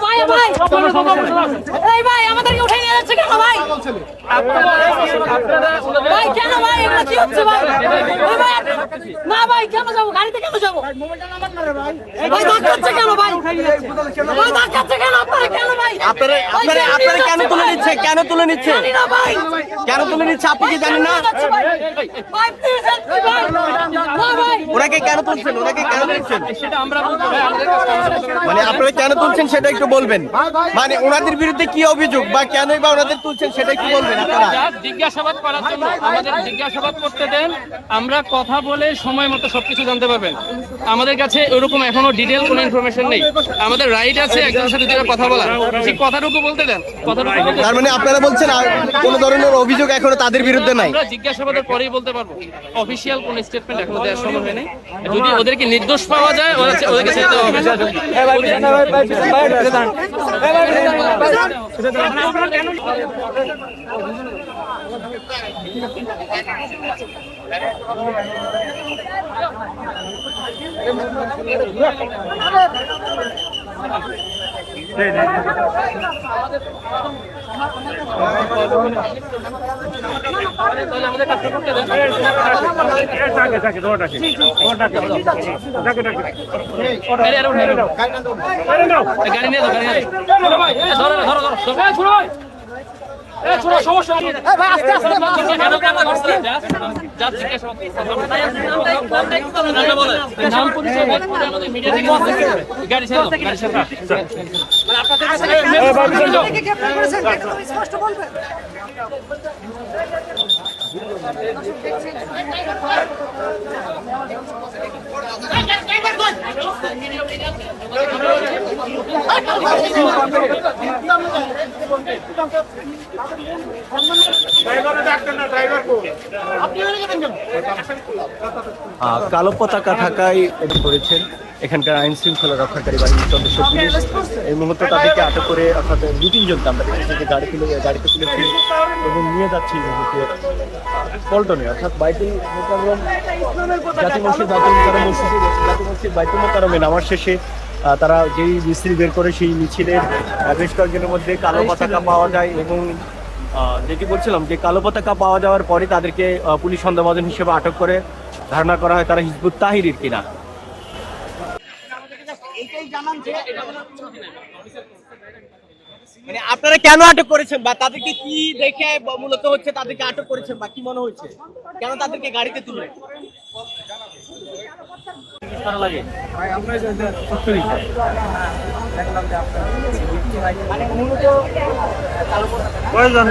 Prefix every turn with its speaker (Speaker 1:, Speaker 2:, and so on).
Speaker 1: ভাই ভাই এই ভাই আমাদেরকে উঠে নিয়ে যাচ্ছে কেন ভাই? ভাই কেন ভাই এগুলো কি হচ্ছে ভাই? না ভাই কেন যাবো গাড়িতে কেন যাবো? ভাই ধাক্কাচ্ছে কেন ভাই? ভাই ধাক্কাচ্ছে কেন আপনারা কেন ভাই?
Speaker 2: আপনারা কেন তুলে নিচ্ছে? কেন তুলে নিচ্ছে?
Speaker 1: জানি না ভাই
Speaker 2: কেন তুলে নিচ্ছে আপনি কি জানেন না?
Speaker 1: ভাই প্লিজ হেল্প মি ভাই। না ভাই
Speaker 2: ওনাকে কেন তুলছেন? ওনাকে কেন তুলছেন?
Speaker 3: সেটা আমরা বলবো ভাই, আমাদের কাছে
Speaker 2: মানে আপনারা কেন তুলছেন সেটা একটু বলবেন। মানে ওনাদের বিরুদ্ধে কি অভিযোগ বা কেনই বা ওনাদের তুলছেন সেটা একটু বলবেন আপনারা।
Speaker 3: জিজ্ঞাসাবাদ করার জন্য আমাদের জিজ্ঞাসাবাদ করতে দেন, আমরা কথা বলে সময় মতো সবকিছু জানতে পারবেন। আমাদের কাছে ওরকম এখনো ডিটেইল কোনো ইনফরমেশন নেই। আমাদের রাইট আছে একজনের সাথে দুটো কথা বলার, সেই কথাটুকু বলতে দেন। কথাটুকু বলতে
Speaker 2: তার মানে আপনারা বলছেন কোনো ধরনের অভিযোগ এখনো তাদের বিরুদ্ধে নাই?
Speaker 3: আমরা জিজ্ঞাসাবাদের পরেই বলতে পারবো। অফিসিয়াল কোনো স্টেটমেন্ট এখনো দেওয়ার সময় হয়নি। যদি ওদেরকে নির্দোষ পাওয়া যায় ওদেরকে ছেড়ে দেওয়া হবে। আমাদের কাছে করতে দেন। গাড়ি নিয়ে ধরো, সমস্যা ভাই আস্তে আস্তে নাম পরিচয় গাড়ি ছেড়ে
Speaker 1: স্পষ্ট বলবেন।
Speaker 2: কালো পতাকা থাকায় এটা করেছেন এখানকার আইন শৃঙ্খলা রক্ষাকারী বাহিনী সদস্য পুলিশ। এই মুহূর্তে তাদেরকে আটক করে অর্থাৎ 2-3 আমরা দেখেছি যে গাড়িতে তুলেছি এবং নিয়ে যাচ্ছি পল্টনে অর্থাৎ বাইতুল মোকাররম জাতীয় মসজিদ বাইতুল মোকাররমে নামাজ শেষে তারা যেই মিছিল বের করে সেই মিছিলের বেশ কয়েকজনের মধ্যে কালো পতাকা পাওয়া যায় এবং যেটি বলছিলাম যে কালো পতাকা পাওয়া যাওয়ার পরে তাদেরকে পুলিশ সন্দেহভাজন হিসেবে আটক করে ধারণা করা হয় তারা হিজবুত তাহরির কিনা। মানে আপনারা কেন আটক করেছেন বা তাদেরকে কি দেখে মূলত হচ্ছে তাদেরকে আটক করেছেন বা কি মনে হচ্ছে কেন তাদেরকে গাড়িতে তুললেন? কয়জন